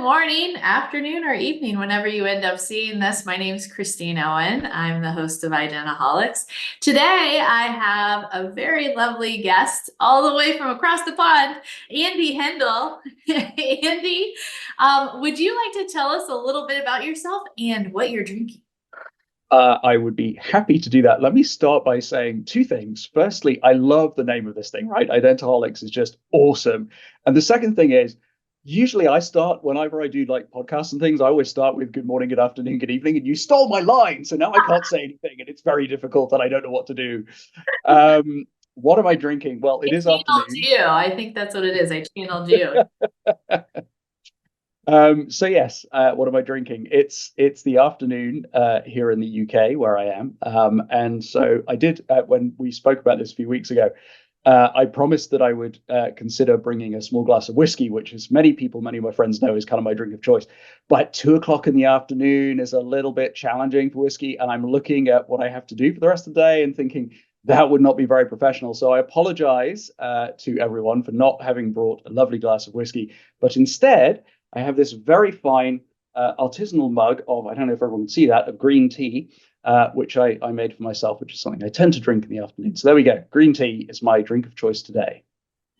morning, afternoon, or evening, whenever you end up seeing this. My name is Christine Owen. I'm the host of Identiholics. Today, I have a very lovely guest all the way from across the pond, Andi Hindle. Andi, would you like to tell us a little bit about yourself and what you're drinking? I would be happy to do that. Let me start by saying two things. Firstly, I love the name of this thing, right? Identiholics is just awesome. And the second thing is, usually I start whenever I do like podcasts and things, I always start with good morning, good afternoon, good evening. And you stole my line. So now I can't say anything. And it's very difficult and I don't know what to do. What am I drinking? Well, it I is channeled afternoon. you. I think that's what it is. I channeled you. So yes, what am I drinking? It's the afternoon here in the UK where I am, and so I did when we spoke about this a few weeks ago. I promised that I would consider bringing a small glass of whiskey, which, as many people, many of my friends know, is kind of my drink of choice. But 2 o'clock in the afternoon is a little bit challenging for whiskey, and I'm looking at what I have to do for the rest of the day and thinking that would not be very professional. So I apologize to everyone for not having brought a lovely glass of whiskey, but instead I have this very fine artisanal mug of, I don't know if everyone can see that, of green tea, which I made for myself, which is something I tend to drink in the afternoon. So there we go. Green tea is my drink of choice today.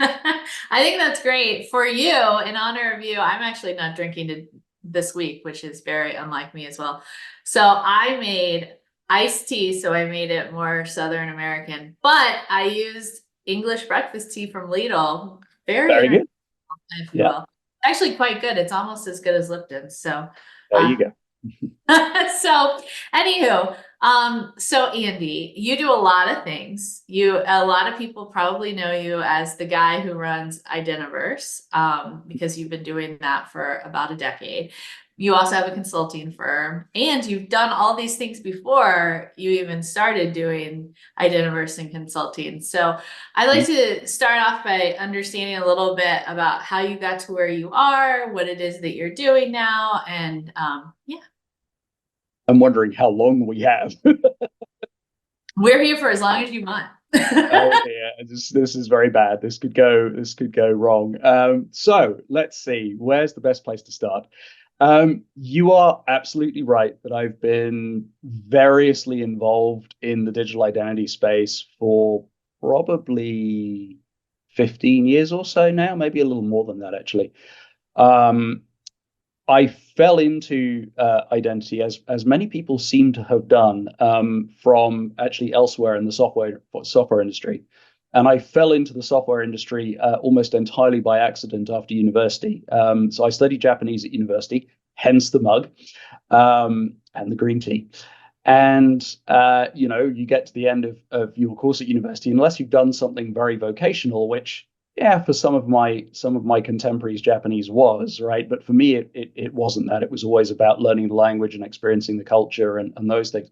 I think that's great for you. In honor of you, I'm actually not drinking this week, which is very unlike me as well. So I made iced tea, so I made it more Southern American, but I used English breakfast tea from Lidl. Very Very international, good. if you Yeah, will. Actually quite good. It's almost as good as Lipton. So there you go. so anywho, so Andi, you do a lot of things. A lot of people probably know you as the guy who runs Identiverse, because you've been doing that for about a decade. You also have a consulting firm, and you've done all these things before you even started doing Identiverse and consulting. So I'd like to start off by understanding a little bit about how you got to where you are, what it is that you're doing now, and yeah. I'm wondering how long we have. We're here for as long as you want. Oh dear, this is very bad. This could go wrong. So let's see. Where's the best place to start? You are absolutely right that I've been variously involved in the digital identity space for probably 15 years or so now, maybe a little more than that actually. Um, I fell into identity as many people seem to have done from actually elsewhere in the software industry, and I fell into the software industry almost entirely by accident after university. So I studied Japanese at university, hence the mug and the green tea. And you get to the end of your course at university, unless you've done something very vocational, which yeah, for some of my contemporaries, Japanese was right, but for me, it wasn't that. It was always about learning the language and experiencing the culture and those things.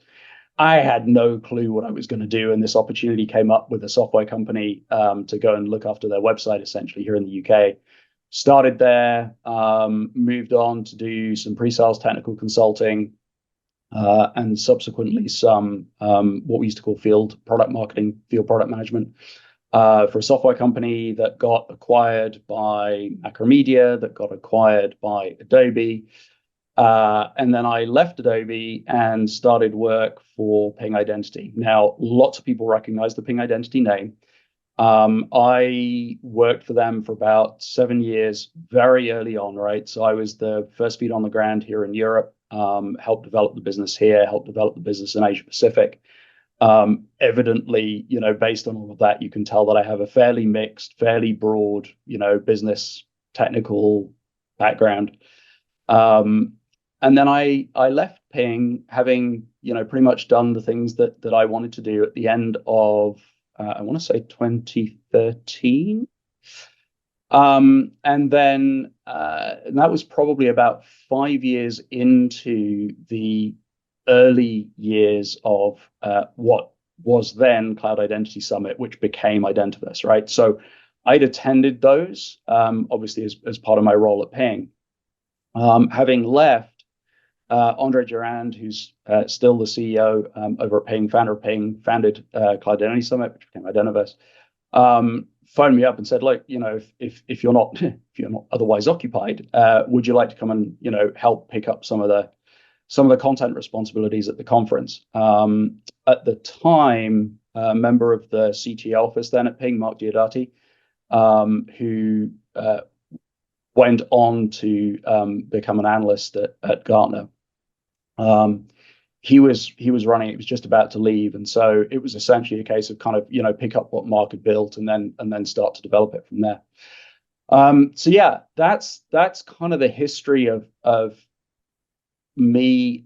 I had no clue what I was going to do, and this opportunity came up with a software company to go and look after their website, essentially here in the UK. Started there, moved on to do some pre-sales technical consulting, and subsequently some what we used to call field product marketing, field product management for a software company that got acquired by Macromedia, that got acquired by Adobe. And then I left Adobe and started work for Ping Identity. Now, lots of people recognize the Ping Identity name. I worked for them for about 7 years, very early on, right? So I was the first feet on the ground here in Europe, helped develop the business here, helped develop the business in Asia Pacific. Evidently, based on all of that, you can tell that I have a fairly mixed, fairly broad, business technical background. And then I left Ping, having pretty much done the things that I wanted to do at the end of I want to say 2013. And then and that was probably about 5 years into the early years of what was then Cloud Identity Summit, which became Identiverse, right? So I'd attended those, obviously, as part of my role at Ping. Having left, Andre Durand, who's still the CEO over at Ping, founder of Ping, founded Cloud Identity Summit, which became Identiverse. phoned me up and said, look, if you're not if you're not otherwise occupied, would you like to come and help pick up some of the content responsibilities at the conference? At the time, a member of the CTO office then at Ping, Mark Diodati, who went on to become an analyst at Gartner. He was running. It was just about to leave, and so it was essentially a case of kind of pick up what Mark had built and then start to develop it from there. So yeah, that's kind of the history of me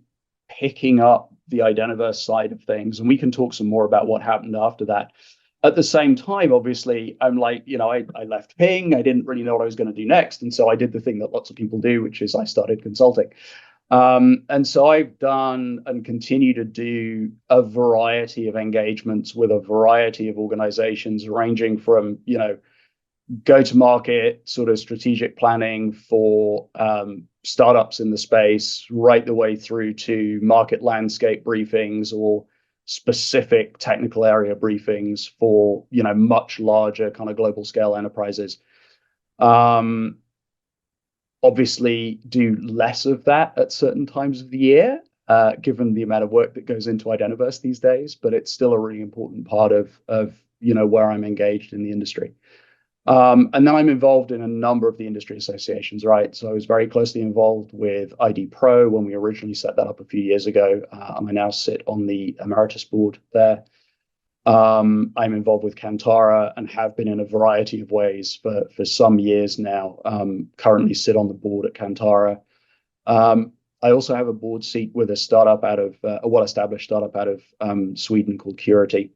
picking up the Identiverse side of things, and we can talk some more about what happened after that. At the same time, obviously, I'm like, I left Ping. I didn't really know what I was going to do next, and so I did the thing that lots of people do, which is I started consulting. And so I've done and continue to do a variety of engagements with a variety of organizations, ranging from go-to-market sort of strategic planning for startups in the space, right the way through to market landscape briefings or specific technical area briefings for much larger kind of global scale enterprises. Obviously do less of that at certain times of the year, given the amount of work that goes into Identiverse these days, but it's still a really important part of where I'm engaged in the industry. And then I'm involved in a number of the industry associations, right? So I was very closely involved with ID Pro when we originally set that up a few years ago, and I now sit on the emeritus board there. I'm involved with Kantara and have been in a variety of ways for some years now. Currently sit on the board at Kantara. I also have a board seat with a startup out of a well-established startup out of Sweden called Curity.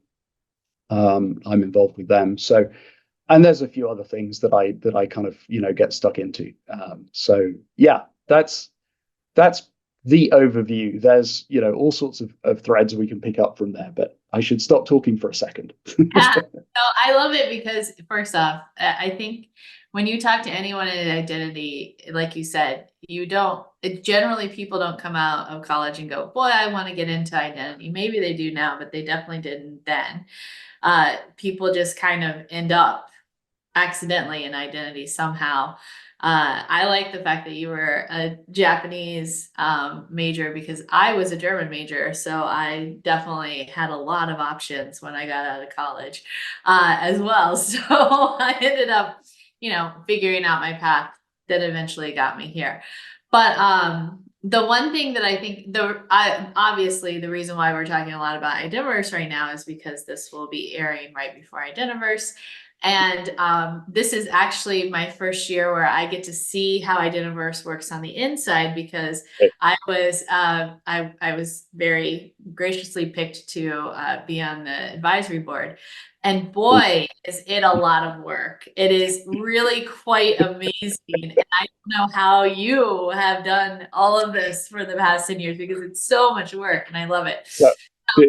I'm involved with them. So, and there's a few other things that I kind of get stuck into. So yeah, that's the overview. There's all sorts of threads we can pick up from there, but I should stop talking for a second. Yeah, no, I love it because first off, I think when you talk to anyone in identity, like you said, generally people don't come out of college and go, boy, I want to get into identity. Maybe they do now, but they definitely didn't then. People just kind of end up accidentally in identity somehow. I like the fact that you were a Japanese major because I was a German major. So I definitely had a lot of options when I got out of college as well. So I ended up, figuring out my path that eventually got me here. But the one thing that I think obviously the reason why we're talking a lot about Identiverse right now is because this will be airing right before Identiverse. And this is actually my first year where I get to see how Identiverse works on the inside because I was very graciously picked to be on the advisory board. And boy, is it a lot of work. It is really quite amazing. And I don't know how you have done all of this for the past 10 years because it's so much work and I love it. So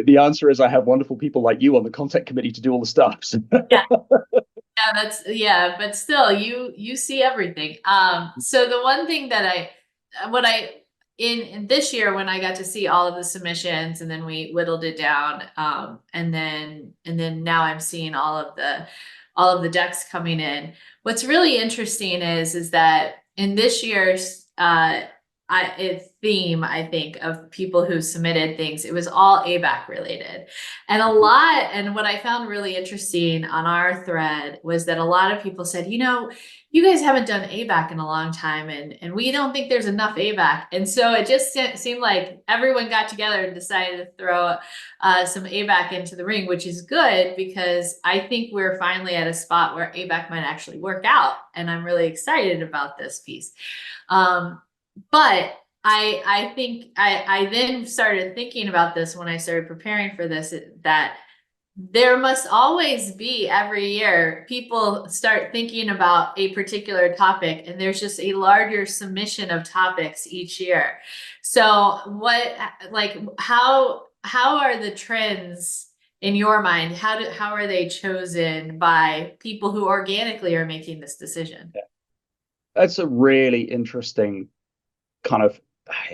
the answer is I have wonderful people like you on the content committee to do all the stuff. Yeah. But still you see everything. So the one thing that in this year when I got to see all of the submissions and then we whittled it down, and then now I'm seeing all of the decks coming in. What's really interesting is that in this year's theme, I think, of people who submitted things, it was all ABAC related. And what I found really interesting on our thread was that a lot of people said, you guys haven't done ABAC in a long time and we don't think there's enough ABAC. And so it just seemed like everyone got together and decided to throw some ABAC into the ring, which is good because I think we're finally at a spot where ABAC might actually work out. And I'm really excited about this piece. But I think I then started thinking about this when I started preparing for this, that there must always be every year people start thinking about a particular topic and there's just a larger submission of topics each year. So how are the trends in your mind? How are they chosen by people who organically are making this decision? That's a really interesting kind of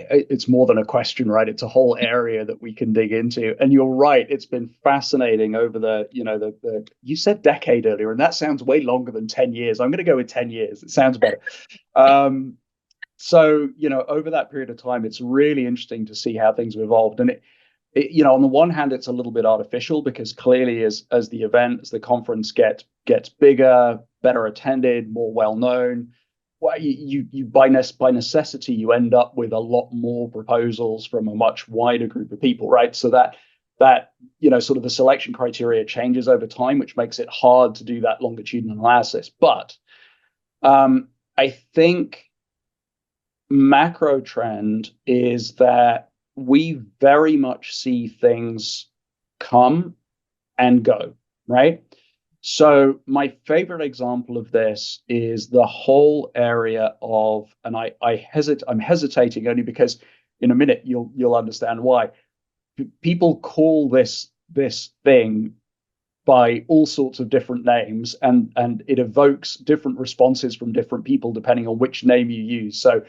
it's more than a question, right? It's a whole area that we can dig into. And you're right, it's been fascinating over the you said decade earlier, and that sounds way longer than 10 years. I'm going to go with 10 years. It sounds better. So, over that period of time, it's really interesting to see how things have evolved. And on the one hand, it's a little bit artificial because clearly as the conference gets bigger, better attended, more well known, well, you by necessity you end up with a lot more proposals from a much wider group of people, right? So that sort of the selection criteria changes over time, which makes it hard to do that longitudinal analysis. But I think macro trend is that we very much see things come and go, right? So my favorite example of this is the whole area of, and I'm hesitating only because in a minute you'll understand why. People call this thing by all sorts of different names, and it evokes different responses from different people depending on which name you use. So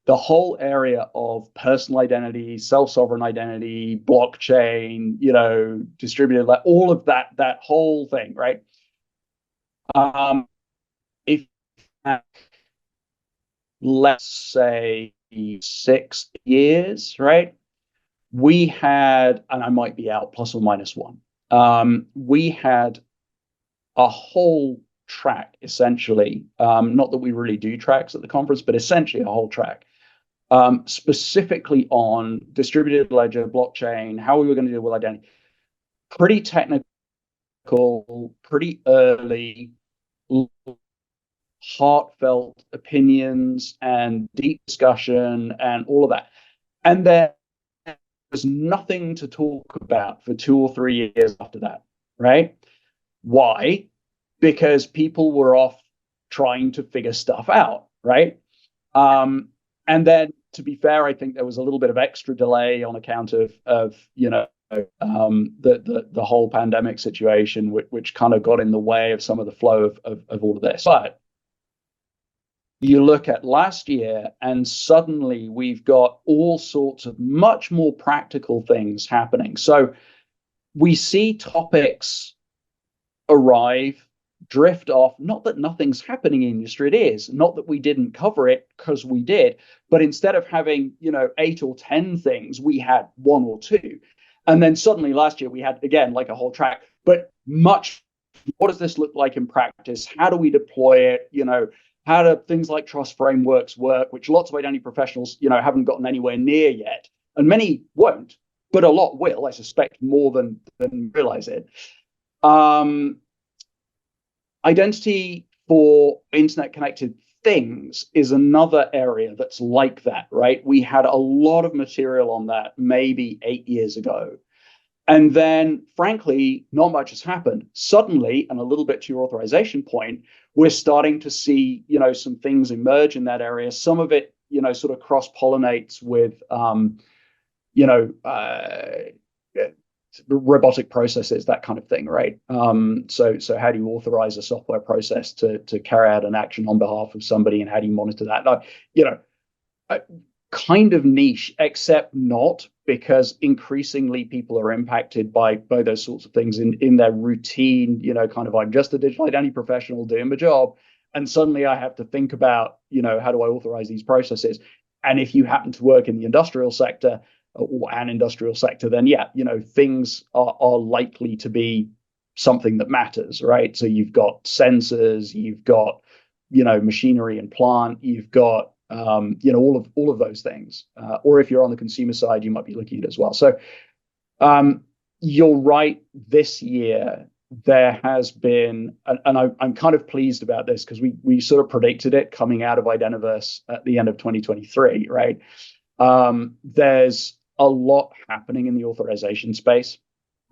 the whole area of personal identity, self-sovereign identity, blockchain, distributed, like all of that whole thing, right? If let's say 6 years, right? We had, and I might be out plus or minus one. We had a whole track essentially. Not that we really do tracks at the conference, but essentially a whole track. Specifically on distributed ledger, blockchain, how we were going to deal with identity. Pretty technical, pretty early, heartfelt opinions and deep discussion and all of that. And there was nothing to talk about for 2 or 3 years after that, right? Why? Because people were off trying to figure stuff out, right? And then, to be fair, I think there was a little bit of extra delay on account of the whole pandemic situation, which kind of got in the way of some of the flow of all of this. But you look at last year, and suddenly we've got all sorts of much more practical things happening. So we see topics arrive, drift off. Not that nothing's happening in the industry, it is. Not that we didn't cover it, because we did. But instead of having 8 or 10 things, we had 1 or 2. And then suddenly last year we had, again, like a whole track, but much. What does this look like in practice? How do we deploy it? How do things like trust frameworks work, which lots of identity professionals haven't gotten anywhere near yet, and many won't, but a lot will, I suspect, more than realize it. Identity for internet connected things is another area that's like that, right? We had a lot of material on that maybe 8 years ago. And then, frankly, not much has happened. Suddenly, and a little bit to your authorization point, we're starting to see, some things emerge in that area. Some of it, sort of cross-pollinates with, robotic processes, that kind of thing, right? So how do you authorize a software process to carry out an action on behalf of somebody, and how do you monitor that? Kind of niche, except not, because increasingly people are impacted by those sorts of things in their routine, kind of, I'm just a digital identity professional doing my job, and suddenly I have to think about, how do I authorize these processes? And if you happen to work in the industrial sector or an industrial sector, then things are likely to be something that matters, right? So you've got sensors, you've got machinery and plant, you've got all of those things. Or if you're on the consumer side, you might be looking at it as well. So you're right. This year there has been, and I'm kind of pleased about this, because we sort of predicted it coming out of Identiverse at the end of 2023, right? There's a lot happening in the authorization space.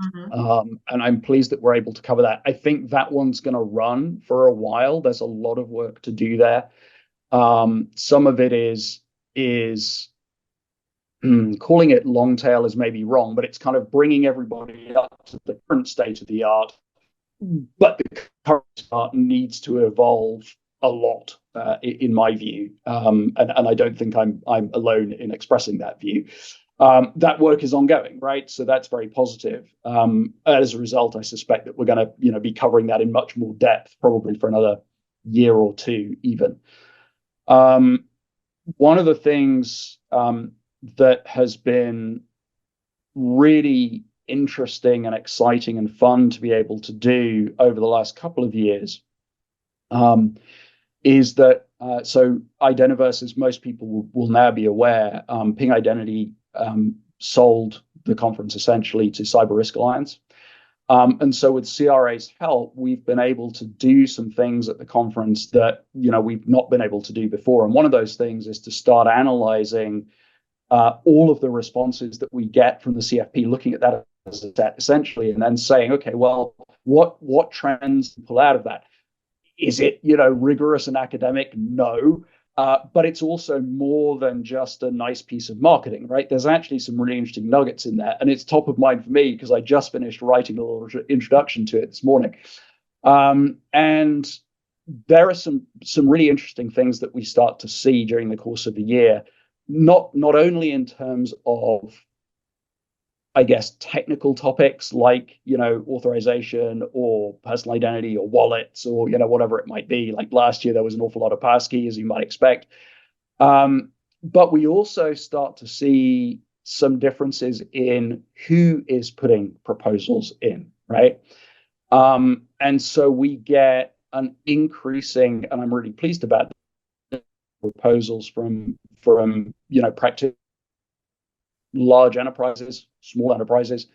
Mm-hmm. And I'm pleased that we're able to cover that. I think that one's going to run for a while. There's a lot of work to do there. Some of it is calling it long tail is maybe wrong, but it's kind of bringing everybody up to the current state of the art. But the current art needs to evolve a lot, in my view, and I don't think I'm alone in expressing that view. That work is ongoing, right? So that's very positive. As a result, I suspect that we're going to, be covering that in much more depth, probably for another year or two, even. One of the things that has been really interesting and exciting and fun to be able to do over the last couple of years is that so Identiverse, as most people will now be aware, Ping Identity sold the conference essentially to Cyber Risk Alliance. And so with CRA's help, we've been able to do some things at the conference that we've not been able to do before. And one of those things is to start analyzing all of the responses that we get from the CFP, looking at that as a set essentially, and then saying, okay, well, what trends pull out of that? Is it rigorous and academic? No. But it's also more than just a nice piece of marketing, right? There's actually some really interesting nuggets in there. And it's top of mind for me because I just finished writing a little introduction to it this morning. And there are some really interesting things that we start to see during the course of the year, not only in terms of, I guess, technical topics like, authorization or personal identity or wallets or, whatever it might be. Like last year, there was an awful lot of passkey, as you might expect. But we also start to see some differences in who is putting proposals in, right? And so we get an increasing, and I'm really pleased about proposals from practice large enterprises, small enterprises,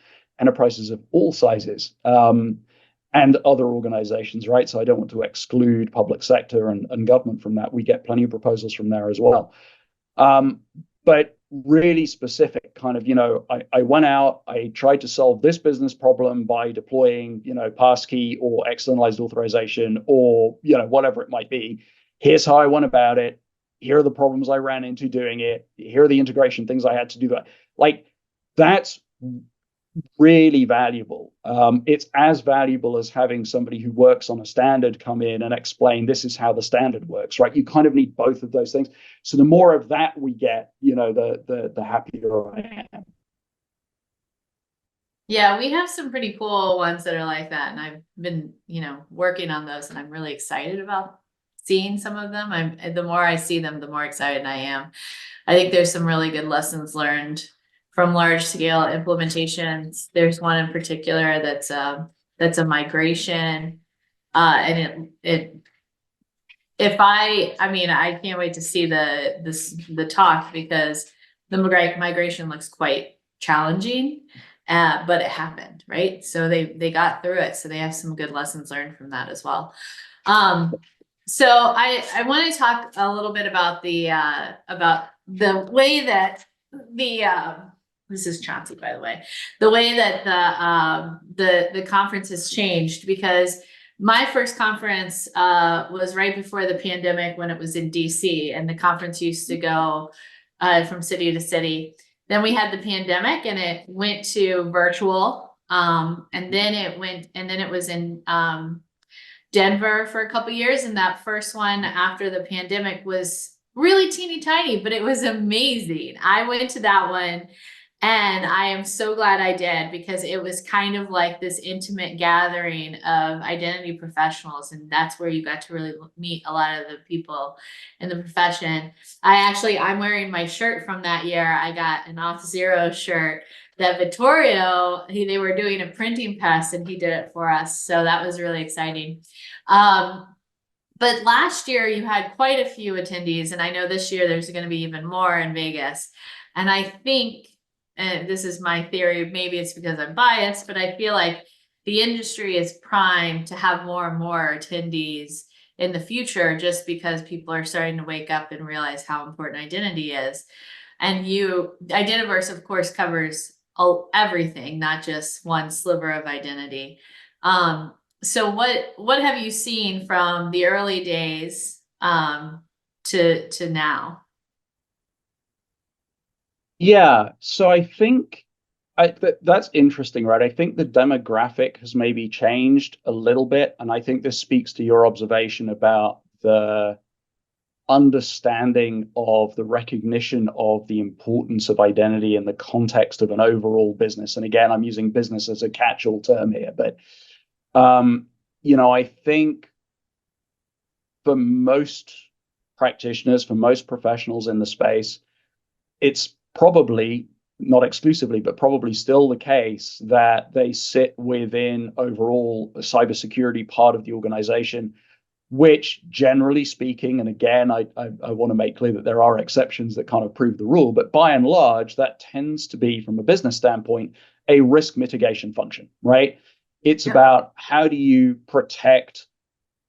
enterprises of all sizes, and other organizations, right? So I don't want to exclude public sector and government from that. We get plenty of proposals from there as well. But really specific kind of, I went out, I tried to solve this business problem by deploying, passkey or externalized authorization or, whatever it might be. Here's how I went about it. Here are the problems I ran into doing it. Here are the integration things I had to do. Like, that's really valuable. It's as valuable as having somebody who works on a standard come in and explain this is how the standard works, right? You kind of need both of those things. So the more of that we get, the happier I am. Yeah, we have some pretty cool ones that are like that. And I've been, working on those, and I'm really excited about seeing some of them. The more I see them, the more excited I am. I think there's some really good lessons learned from large scale implementations. There's one in particular that's a migration, and I can't wait to see the talk, because the migration looks quite challenging, but it happened, right? So they got through it. So they have some good lessons learned from that as well. So I want to talk a little bit about the way that this is Chauncey, by the way, the way that the conference has changed, because my first conference was right before the pandemic, when it was in DC, and the conference used to go from city to city. Then we had the pandemic and it went to virtual. And then it was in Denver for a couple of years. And that first one after the pandemic was really teeny tiny, but it was amazing. I went to that one, and I am so glad I did, because it was kind of like this intimate gathering of identity professionals. And that's where you got to really meet a lot of the people in the profession. I'm wearing my shirt from that year. I got an Auth0 shirt that Vittorio, they were doing a printing press and he did it for us. So that was really exciting. But last year you had quite a few attendees, and I know this year there's going to be even more in Vegas. And I think, and this is my theory, maybe it's because I'm biased, but I feel like the industry is primed to have more and more attendees in the future, just because people are starting to wake up and realize how important identity is. And Identiverse, of course, covers everything, not just one sliver of identity. So what have you seen from the early days to now? Yeah, so I think that's interesting, right? I think the demographic has maybe changed a little bit, and I think this speaks to your observation about the understanding of the recognition of the importance of identity in the context of an overall business. And again, I'm using business as a catch-all term here, but I think for most practitioners, for most professionals in the space, it's probably not exclusively, but probably still the case that they sit within overall a cybersecurity part of the organization, which generally speaking, and again, I want to make clear that there are exceptions that kind of prove the rule, but by and large, that tends to be, from a business standpoint, a risk mitigation function, right? It's about how do you protect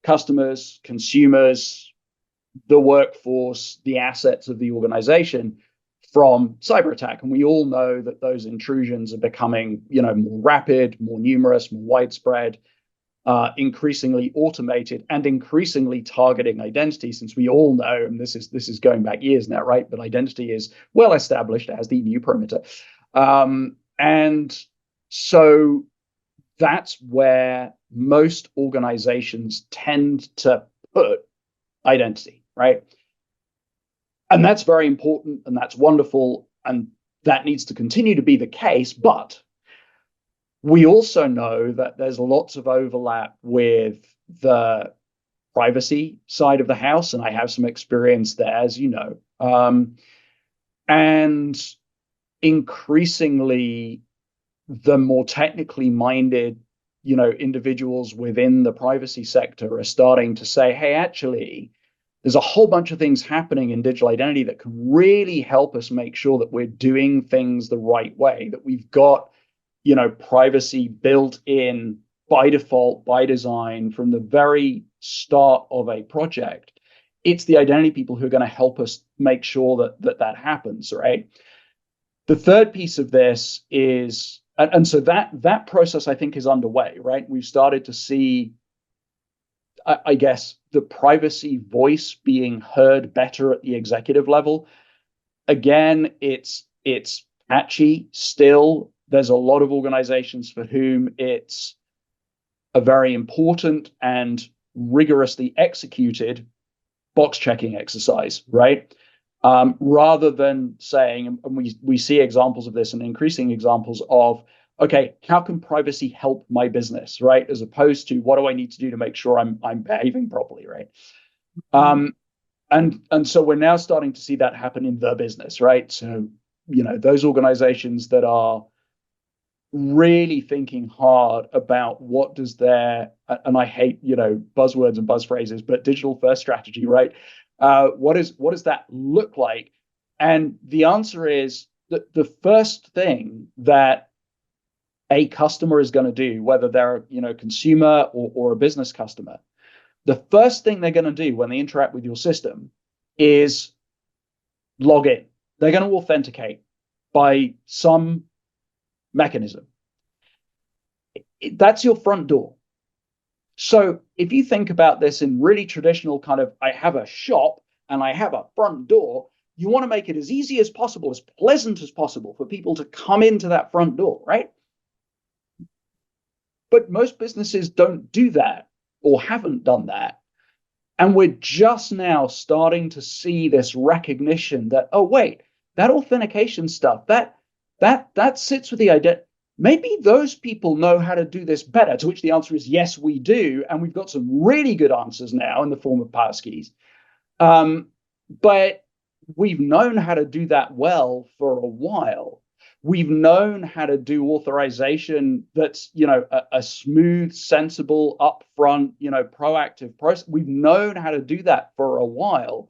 customers, consumers, the workforce, the assets of the organization from cyber attack. And we all know that those intrusions are becoming, more rapid, more numerous, more widespread, increasingly automated, and increasingly targeting identity, since we all know, and this is going back years now, right? But identity is well established as the new perimeter. And so that's where most organizations tend to put identity, right? And that's very important, and that's wonderful, and that needs to continue to be the case. But we also know that there's lots of overlap with the privacy side of the house, and I have some experience there, as you know. And increasingly, the more technically minded, individuals within the privacy sector are starting to say, hey, actually, there's a whole bunch of things happening in digital identity that can really help us make sure that we're doing things the right way, that we've got, privacy built in by default, by design, from the very start of a project. It's the identity people who are going to help us make sure that happens, right? The third piece of this is, and so that process, I think, is underway, right? We've started to see, I guess, the privacy voice being heard better at the executive level. Again, it's patchy still. There's a lot of organizations for whom it's a very important and rigorously executed box checking exercise, right? Rather than saying, and we see examples of this and increasing examples of, okay, how can privacy help my business, right? As opposed to, what do I need to do to make sure I'm behaving properly, right? And so we're now starting to see that happen in the business, right? So, those organizations that are really thinking hard about what does their, and I hate, buzzwords and buzz phrases, but digital first strategy, right? What does that look like? And the answer is that the first thing that a customer is going to do, whether they're, consumer or a business customer, the first thing they're going to do when they interact with your system is log in. They're going to authenticate by some mechanism. That's your front door. So if you think about this in really traditional kind of, I have a shop and I have a front door, you want to make it as easy as possible, as pleasant as possible for people to come into that front door, right? But most businesses don't do that or haven't done that. And we're just now starting to see this recognition that, oh, wait, that authentication stuff, that sits with the identity. Maybe those people know how to do this better, to which the answer is yes, we do. And we've got some really good answers now in the form of passkeys. But we've known how to do that well for a while. We've known how to do authorization that's, a smooth, sensible, upfront, proactive process. We've known how to do that for a while.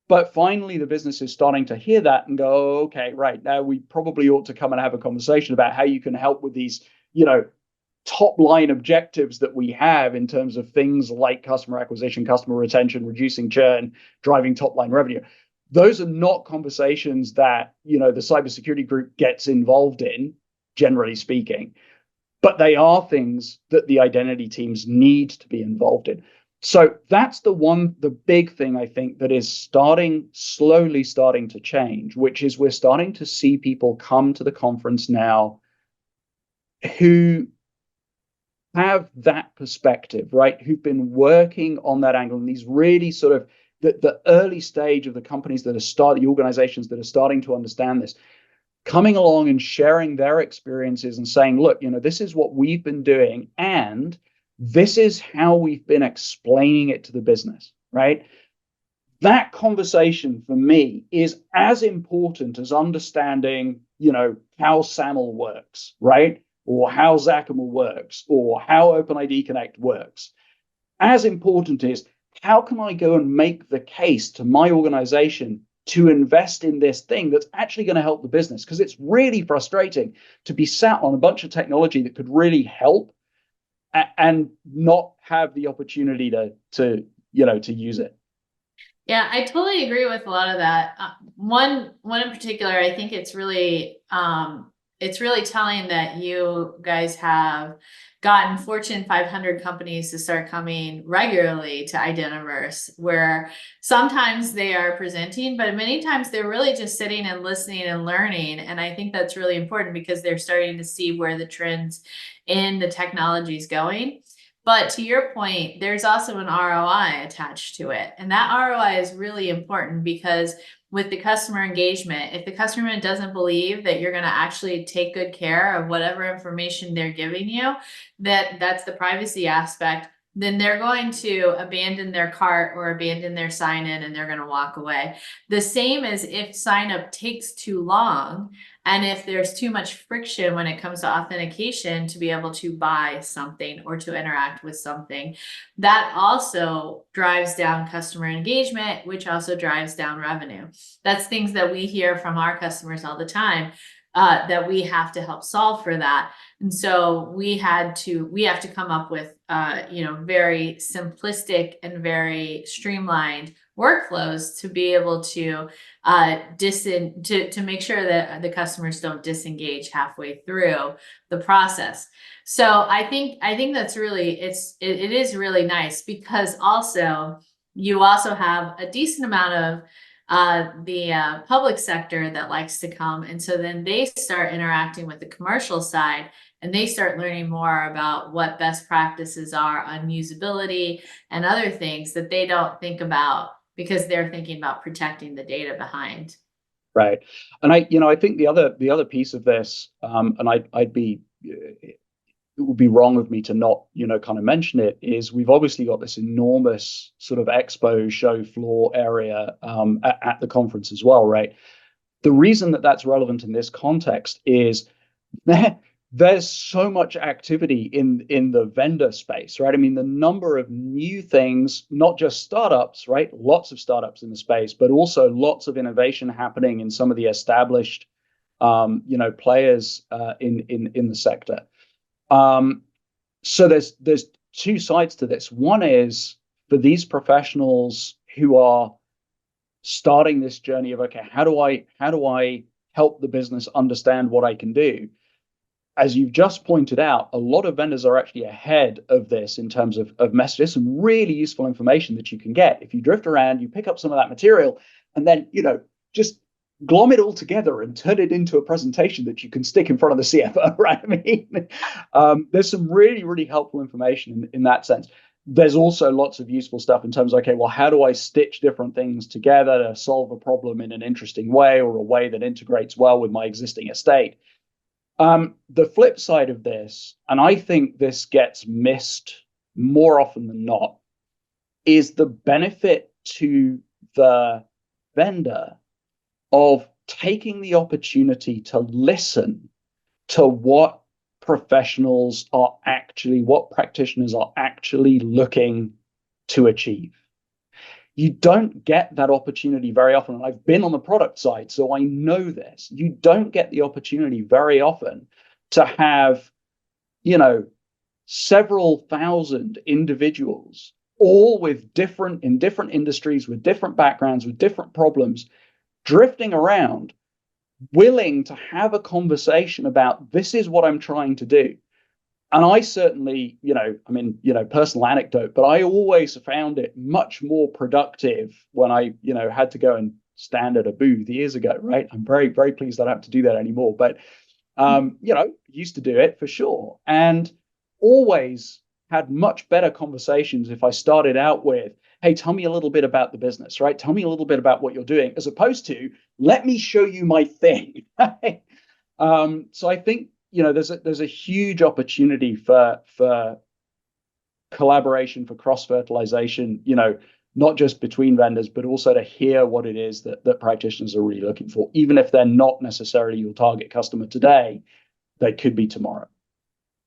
But finally, the business is starting to hear that and go, oh, okay, right, now we probably ought to come and have a conversation about how you can help with these, top line objectives that we have in terms of things like customer acquisition, customer retention, reducing churn, driving top line revenue. Those are not conversations that, the cybersecurity group gets involved in, generally speaking, but they are things that the identity teams need to be involved in. So that's the big thing, I think, that is slowly starting to change, which is we're starting to see people come to the conference now who have that perspective, right? Who've been working on that angle, and these really sort of the early stage of the companies that are the organizations that are starting to understand this, coming along and sharing their experiences and saying, look, this is what we've been doing, and this is how we've been explaining it to the business, right? That conversation for me is as important as understanding, how SAML works, right? Or how Zachamel works, or how OpenID Connect works. As important is, how can I go and make the case to my organization to invest in this thing that's actually going to help the business? Because it's really frustrating to be sat on a bunch of technology that could really help and not have the opportunity to use it. Yeah, I totally agree with a lot of that. One in particular, I think it's really telling that you guys have gotten Fortune 500 companies to start coming regularly to Identiverse, where sometimes they are presenting, but many times they're really just sitting and listening and learning. And I think that's really important because they're starting to see where the trends in the technology is going. But to your point, there's also an ROI attached to it. And that ROI is really important because with the customer engagement, if the customer doesn't believe that you're going to actually take good care of whatever information they're giving you, that's the privacy aspect, then they're going to abandon their cart or abandon their sign in and they're going to walk away. The same as if sign up takes too long and if there's too much friction when it comes to authentication to be able to buy something or to interact with something, that also drives down customer engagement, which also drives down revenue. That's things that we hear from our customers all the time, that we have to help solve for that. And so we have to come up with, very simplistic and very streamlined workflows to be able to to make sure that the customers don't disengage halfway through the process. So I think that's really it is really nice because also you also have a decent amount of the public sector that likes to come, and so then they start interacting with the commercial side and they start learning more about what best practices are on usability and other things that they don't think about because they're thinking about protecting the data behind. Right. And I think the other piece of this, and it would be wrong of me to not, kind of mention it, is we've obviously got this enormous sort of expo show floor area at the conference as well, right? The reason that that's relevant in this context is there's so much activity in the vendor space, right? I mean, the number of new things, not just startups, right? Lots of startups in the space, but also lots of innovation happening in some of the established, players in the sector. So there's two sides to this. One is for these professionals who are starting this journey of, okay, how do I help the business understand what I can do? As you've just pointed out, a lot of vendors are actually ahead of this in terms of messages, some really useful information that you can get. If you drift around, you pick up some of that material, and then, just glom it all together and turn it into a presentation that you can stick in front of the CFO, right? I mean, there's some really, really helpful information in that sense. There's also lots of useful stuff in terms of, okay, well, how do I stitch different things together to solve a problem in an interesting way or a way that integrates well with my existing estate? The flip side of this, and I think this gets missed more often than not, is the benefit to the vendor of taking the opportunity to listen to what practitioners are actually looking to achieve. You don't get that opportunity very often. And I've been on the product side, so I know this. You don't get the opportunity very often to have, several thousand individuals, all in different industries, with different backgrounds, with different problems, drifting around, willing to have a conversation about this is what I'm trying to do. And I certainly, personal anecdote, but I always found it much more productive when I, had to go and stand at a booth years ago, right? I'm very, very pleased I don't have to do that anymore. But, used to do it for sure. And always had much better conversations if I started out with, hey, tell me a little bit about the business, right? Tell me a little bit about what you're doing, as opposed to, let me show you my thing. So I think, there's a huge opportunity for collaboration, for cross-fertilization, not just between vendors, but also to hear what it is that practitioners are really looking for. Even if they're not necessarily your target customer today, they could be tomorrow.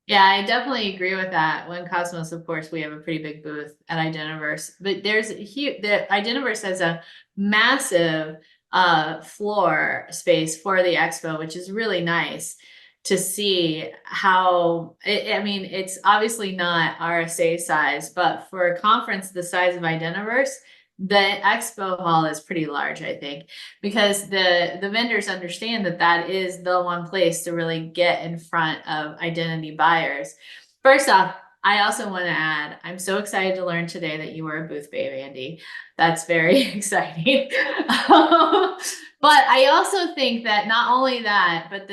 Yeah, I definitely agree with that. When Cosmos, of course, we have a pretty big booth at Identiverse, but the Identiverse has a massive floor space for the expo, which is really nice to see how I mean, it's obviously not RSA size, but for a conference the size of Identiverse, the expo hall is pretty large, I think, because the vendors understand that that is the one place to really get in front of identity buyers. First off, I also want to add, I'm so excited to learn today that you were a booth babe, Andi. That's very exciting. But I also think that not only that, but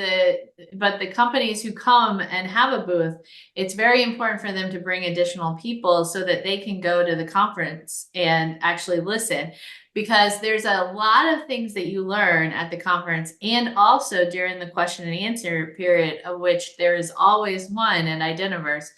the companies who come and have a booth, it's very important for them to bring additional people so that they can go to the conference and actually listen, because there's a lot of things that you learn at the conference and also during the question and answer period, of which there is always one at Identiverse.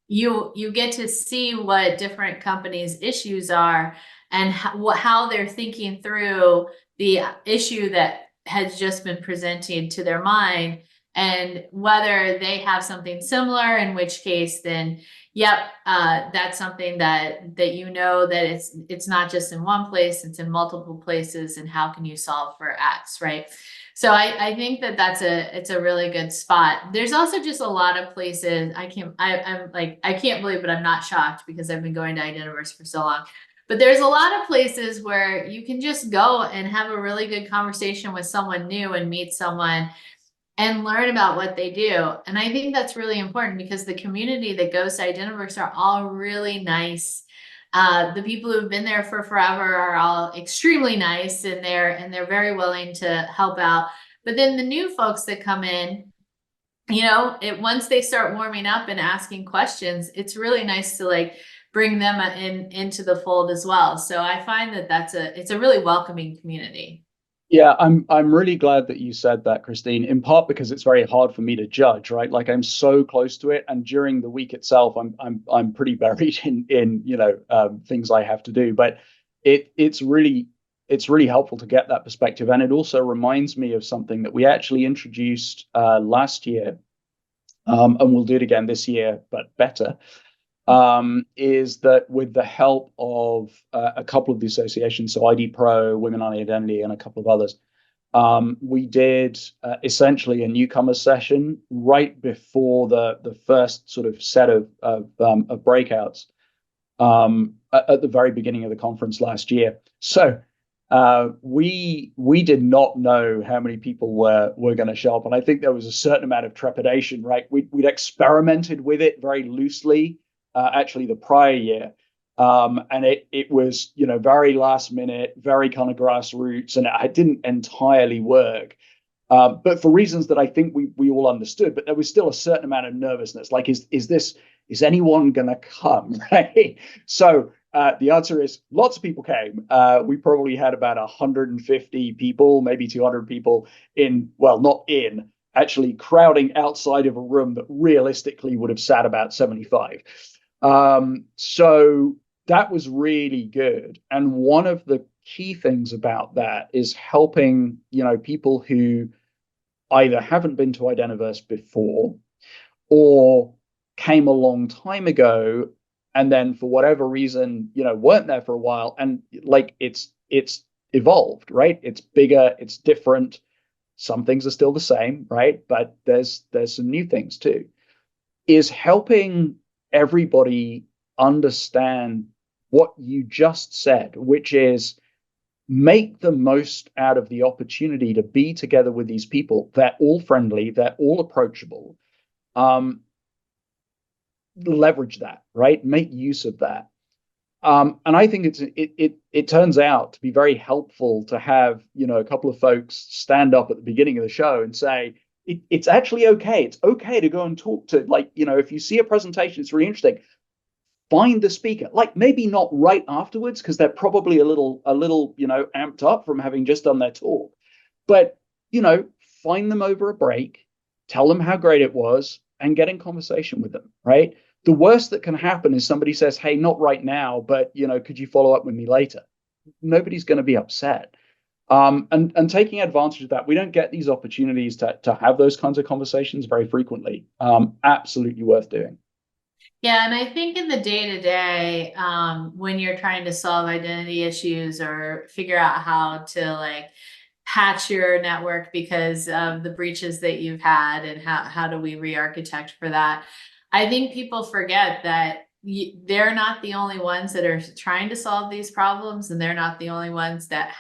You get to see what different companies' issues are and how they're thinking through the issue that has just been presented to their mind, and whether they have something similar, in which case then, yep, that's something that that it's not just in one place, it's in multiple places, and how can you solve for X, right? So I think that it's a really good spot. There's also just a lot of places I'm like, I can't believe, but I'm not shocked because I've been going to Identiverse for so long. But there's a lot of places where you can just go and have a really good conversation with someone new and meet someone and learn about what they do. And I think that's really important because the community that goes to Identiverse are all really nice. The people who've been there for forever are all extremely nice, and they're very willing to help out. But then the new folks that come in, once they start warming up and asking questions, it's really nice to like bring them into the fold as well. So I find that it's a really welcoming community. Yeah, I'm really glad that you said that, Christine, in part because it's very hard for me to judge, right? Like I'm so close to it, and during the week itself, I'm pretty buried in things I have to do. But it's really helpful to get that perspective, and it also reminds me of something that we actually introduced last year, and we'll do it again this year, but better. Is that with the help of a couple of the associations, so ID Pro, Women on Identity, and a couple of others, we did essentially a newcomer session right before the first sort of set of breakouts at the very beginning of the conference last year. So we did not know how many people were going to show up, and I think there was a certain amount of trepidation. Right, we'd experimented with it very loosely. Actually the prior year. And it was, very last minute, very kind of grassroots, and it didn't entirely work. But for reasons that I think we all understood, but there was still a certain amount of nervousness. Like, is anyone going to come? Right. So the answer is lots of people came. We probably had about 150 people, maybe 200 people actually crowding outside of a room that realistically would have sat about 75. So that was really good. And one of the key things about that is helping, people who either haven't been to Identiverse before or came a long time ago and then for whatever reason, weren't there for a while, and like it's evolved, right? It's bigger, it's different. Some things are still the same, right? But there's some new things too. Is helping everybody understand what you just said, which is make the most out of the opportunity to be together with these people. They're all friendly, they're all approachable. Leverage that, right? Make use of that. And I think it turns out to be very helpful to have, a couple of folks stand up at the beginning of the show and say, it's actually okay. It's okay to go and talk to, like, if you see a presentation, it's really interesting. Find the speaker, like maybe not right afterwards, because they're probably a little, amped up from having just done their talk. But, you know, find them over a break, tell them how great it was, and get in conversation with them, right? The worst that can happen is somebody says, hey, not right now, but, could you follow up with me later? Nobody's going to be upset. And taking advantage of that, we don't get these opportunities to have those kinds of conversations very frequently. Absolutely worth doing. Yeah, and I think in the day to day, when you're trying to solve identity issues or figure out how to like patch your network because of the breaches that you've had and how do we re-architect for that, I think people forget that they're not the only ones that are trying to solve these problems, and they're not the only ones that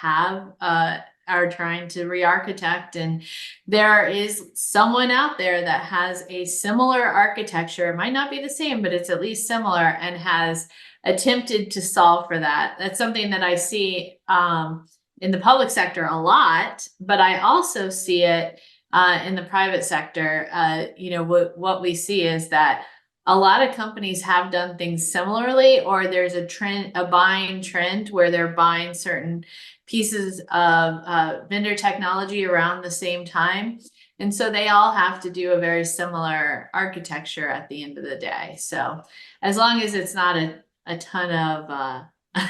are trying to re-architect. And there is someone out there that has a similar architecture. It might not be the same, but it's at least similar, and has attempted to solve for that. That's something that I see in the public sector a lot, but I also see it in the private sector. What we see is that a lot of companies have done things similarly, or there's a buying trend where they're buying certain pieces of vendor technology around the same time. And so they all have to do a very similar architecture at the end of the day. So as long as it's not a ton of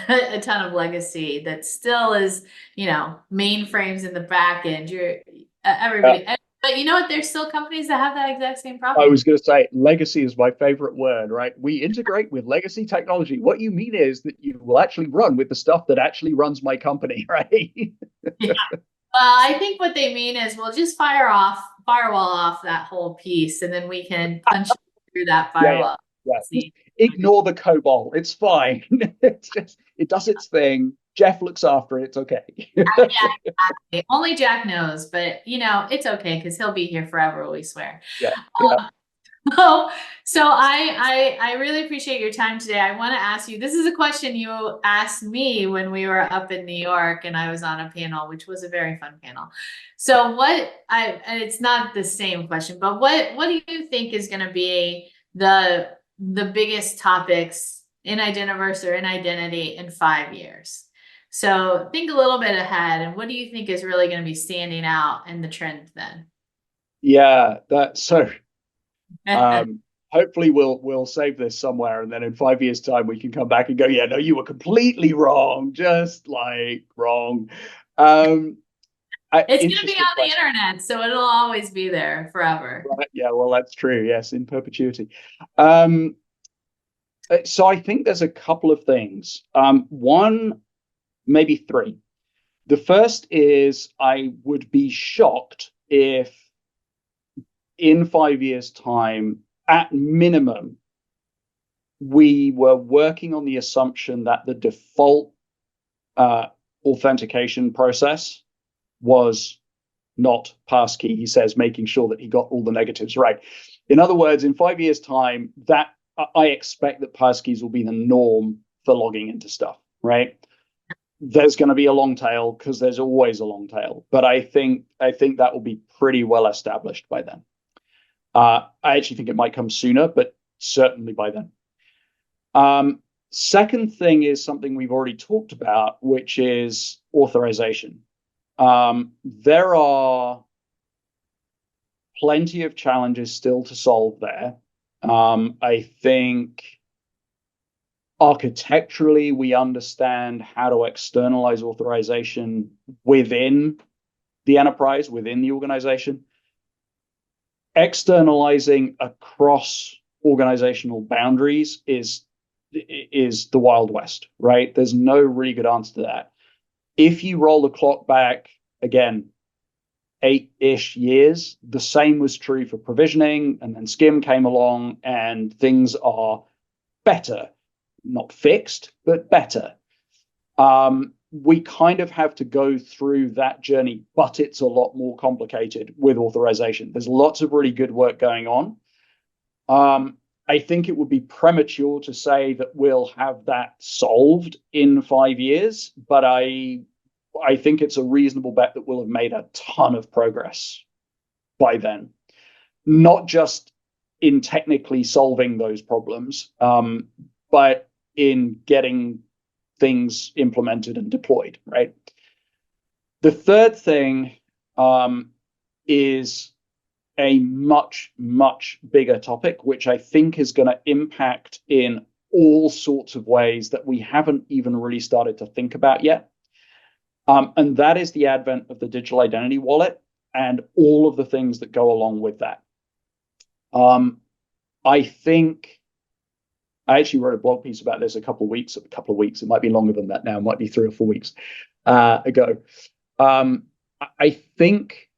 a ton of legacy that still is, mainframes in the back end, everybody. But you know what? There's still companies that have that exact same I problem. was going to say legacy is my favorite word, right? We integrate with legacy technology. What you mean is that you will actually run with the stuff that actually runs my company, right? Yeah. I think what they mean is we'll just firewall off that whole piece, and then we can punch through that Yeah, yeah, firewall. yeah. Just See. ignore the COBOL. It's fine. It does its thing. Jeff looks after it. It's okay. Yeah, exactly. Only Jack knows, but it's okay because he'll be here forever, we swear. Yeah, yeah. Oh, so I really appreciate your time today. I want to ask you, this is a question you asked me when we were up in New York and I was on a panel, which was a very fun panel. So and it's not the same question, but what do you think is going to be the biggest topics in Identiverse or in identity in 5 years? So think a little bit ahead, and what do you think is really going to be standing out in the trend then? Yeah, that so hopefully we'll save this somewhere, and then in 5 years' time we can come back and go, yeah, no, you were completely wrong, just like wrong. Um, It's going to be Interesting on the question. internet, so it'll always be there forever. Right? Yeah, well, that's true. Yes, in perpetuity. Um, so I think there's a couple of things. One, maybe three. The first is I would be shocked if in 5 years' time, at minimum, we were working on the assumption that the default uh, authentication process was not passkey. He says, making sure that he got all the negatives right. In other words, in 5 years' time, that I expect that passkeys will be the norm for logging into stuff, right? There's going to be a long tail because there's always a long tail, but I think that will be pretty well established by then. I actually think it might come sooner, but certainly by then. Second thing is something we've already talked about, which is authorization. There are plenty of challenges still to solve there. I think architecturally, we understand how to externalize authorization within the enterprise, within the organization. Externalizing across organizational boundaries is the Wild West, right? There's no really good answer to that. If you roll the clock back again, 8-ish years, the same was true for provisioning, and then Skim came along, and things are better, not fixed, but better. We kind of have to go through that journey, but it's a lot more complicated with authorization. There's lots of really good work going on. I think it would be premature to say that we'll have that solved in 5 years, but I think it's a reasonable bet that we'll have made a ton of progress. by then, not just in technically solving those problems, but in getting things implemented and deployed, right? The third thing is a much, much bigger topic, which I think is going to impact in all sorts of ways that we haven't even really started to think about yet. And that is the advent of the digital identity wallet and all of the things that go along with that. I think I actually wrote a blog piece about this a couple of weeks. It might be longer than that now. It might be 3 or 4 weeks ago. I think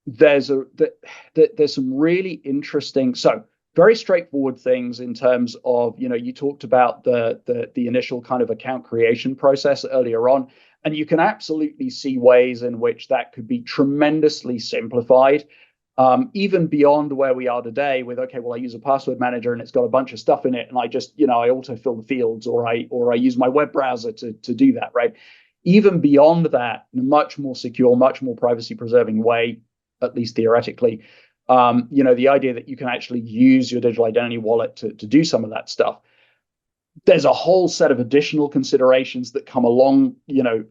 there's some really interesting, so very straightforward things in terms of, you talked about the initial kind of account creation process earlier on, and you can absolutely see ways in which that could be tremendously simplified, even beyond where we are today with, okay, well, I use a password manager and it's got a bunch of stuff in it, and I just, I autofill the fields, or I use my web browser to do that, right? Even beyond that, in a much more secure, much more privacy preserving way, at least theoretically, the idea that you can actually use your digital identity wallet to do some of that stuff. There's a whole set of additional considerations that come along,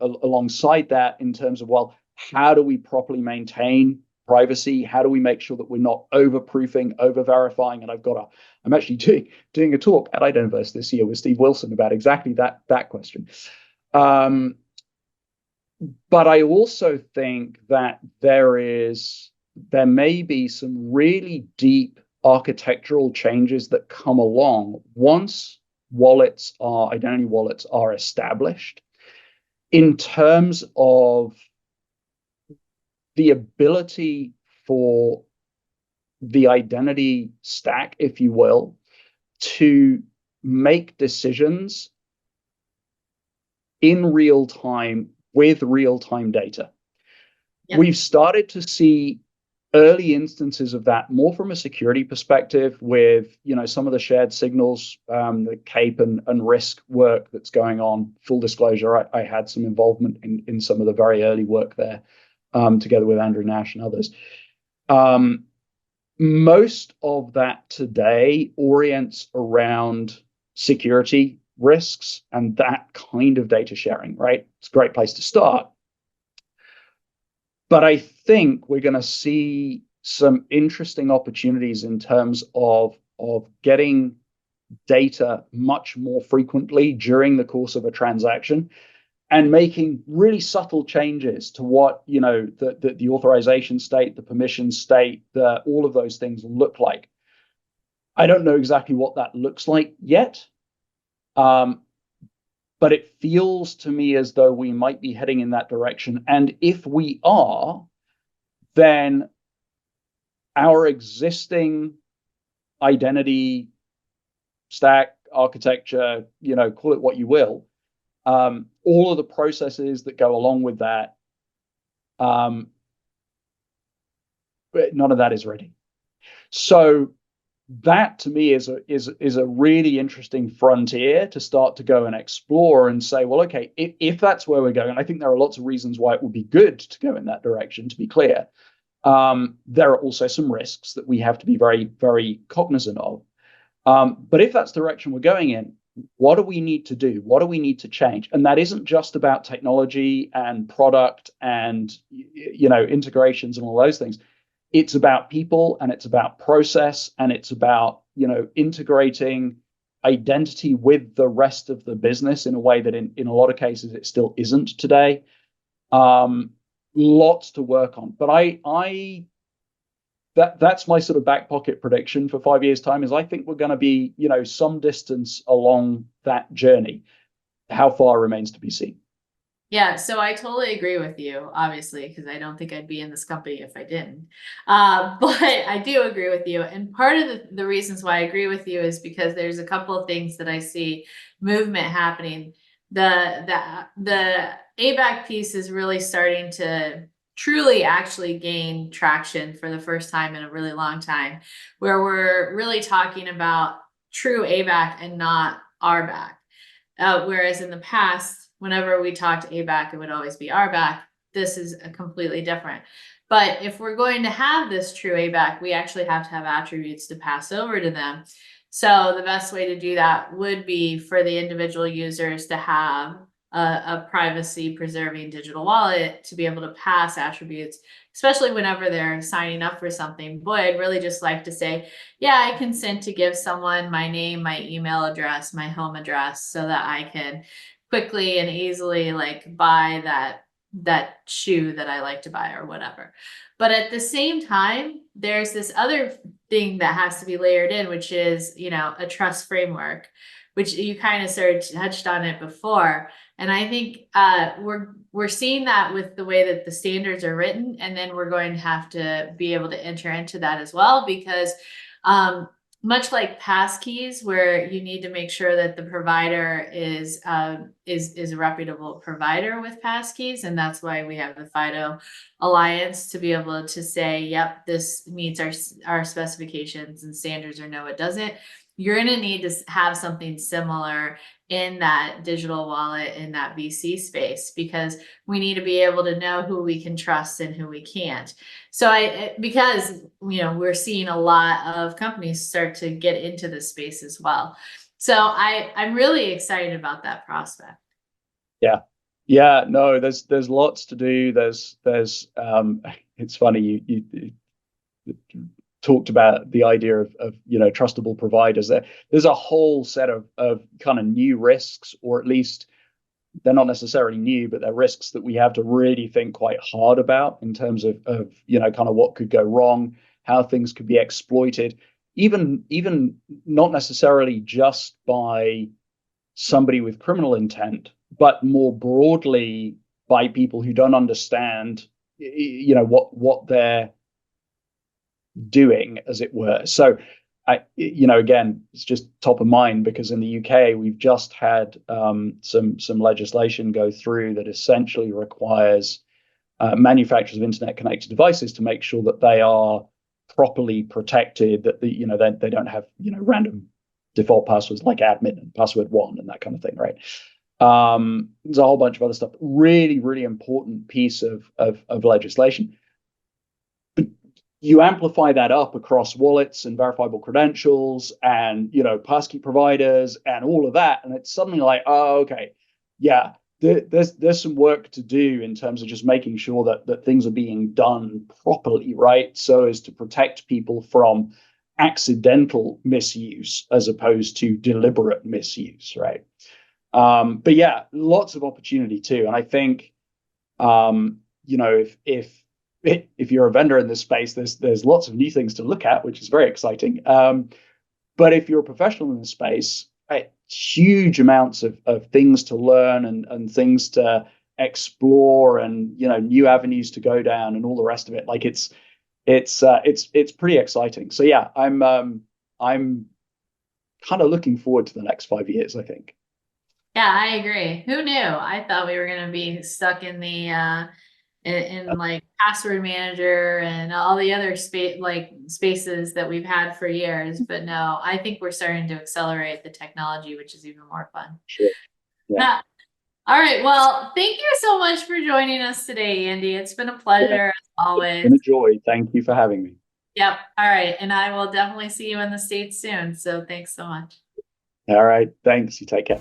alongside that in terms of, well, how do we properly maintain privacy? How do we make sure that we're not over-proofing, over-verifying? And I'm actually doing a talk at Identiverse this year with Steve Wilson about exactly that question. But I also think that there may be some really deep architectural changes that come along once identity wallets are established, in terms of the ability for the identity stack, if you will, to make decisions in real time with real-time data. Yep. We've started to see early instances of that more from a security perspective with, some of the shared signals, the CAPE and risk work that's going on. Full disclosure, I had some involvement in some of the very early work there, together with Andrew Nash and others. Most of that today orients around security risks and that kind of data sharing, right? It's a great place to start. But I think we're going to see some interesting opportunities in terms of getting data much more frequently during the course of a transaction, and making really subtle changes to what, the authorization state, the permission state, all of those things look like. I don't know exactly what that looks like yet. But it feels to me as though we might be heading in that direction. And if we are, then our existing identity stack, architecture, call it what you will, all of the processes that go along with that, none of that is ready. So that to me is a really interesting frontier to start to go and explore and say, well, okay, if that's where we're going, I think there are lots of reasons why it would be good to go in that direction, to be clear. There are also some risks that we have to be very, very cognizant of. But if that's the direction we're going in, what do we need to do? What do we need to change? And that isn't just about technology and product and, integrations and all those things. It's about people, and it's about process, and it's about, integrating identity with the rest of the business in a way that in a lot of cases it still isn't today. Lots to work on. But that's my sort of back pocket prediction for 5 years' time, is I think we're going to be, some distance along that journey. How far remains to be seen. Yeah, so I totally agree with you, obviously, because I don't think I'd be in this company if I didn't. But I do agree with you. And part of the reasons why I agree with you is because there's a couple of things that I see movement happening. The ABAC piece is really starting to truly actually gain traction for the first time in a really long time, where we're really talking about true ABAC and not RBAC. Whereas in the past, whenever we talked ABAC, it would always be RBAC. This is a completely different. But if we're going to have this true ABAC, we actually have to have attributes to pass over to them. So the best way to do that would be for the individual users to have a privacy preserving digital wallet to be able to pass attributes, especially whenever they're signing up for something. Boy, I'd really just like to say, yeah, I consent to give someone my name, my email address, my home address, so that I can quickly and easily like buy that shoe that I like to buy or whatever. But at the same time, there's this other thing that has to be layered in, which is, a trust framework, which you kind of sort of touched on it before. And I think we're seeing that with the way that the standards are written, and then we're going to have to be able to enter into that as well, because much like passkeys, where you need to make sure that the provider is a reputable provider with passkeys, and that's why we have the FIDO Alliance to be able to say, yep, this meets our specifications and standards, or no, it doesn't. You're going to need to have something similar in that digital wallet, in that VC space, because we need to be able to know who we can trust and who we can't. So because we're seeing a lot of companies start to get into this space as well. So I'm really excited about that prospect. Yeah, no, there's lots to do. There's it's funny you talked about the idea of trustable providers. There's a whole set of kind of new risks, or at least they're not necessarily new, but they're risks that we have to really think quite hard about in terms of kind of what could go wrong, how things could be exploited, even not necessarily just by somebody with criminal intent, but more broadly by people who don't understand what they're doing, as it were. So again, it's just top of mind because in the UK we've just had some legislation go through that essentially requires manufacturers of internet connected devices to make sure that they are properly protected, that they don't have random default passwords like admin and password one and that kind of thing, right? There's a whole bunch of other stuff. Really, really important piece of legislation. But you amplify that up across wallets and verifiable credentials and passkey providers and all of that, and it's suddenly like, oh, okay, yeah, there's some work to do in terms of just making sure that things are being done properly, right? So as to protect people from accidental misuse as opposed to deliberate misuse, right? But yeah, lots of opportunity too. And I think, if you're a vendor in this space, there's lots of new things to look at, which is very exciting. But if you're a professional in this space, huge amounts of things to learn and things to explore and new avenues to go down and all the rest of it. Like it's pretty exciting. So yeah, I'm kind of looking forward to the next 5 years, I think. Yeah, I agree. Who knew? I thought we were going to be stuck in the in like password manager and all the other spaces that we've had for years. But no, I think we're starting to accelerate the technology, which is even more fun. Sure. Yeah. All right. Well, thank you so much for joining us today, Andy. It's been a pleasure as always. It's been a joy. Thank you for having me. Yep. All right. And I will definitely see you in the States soon. So thanks so much. All right. Thanks. You take care.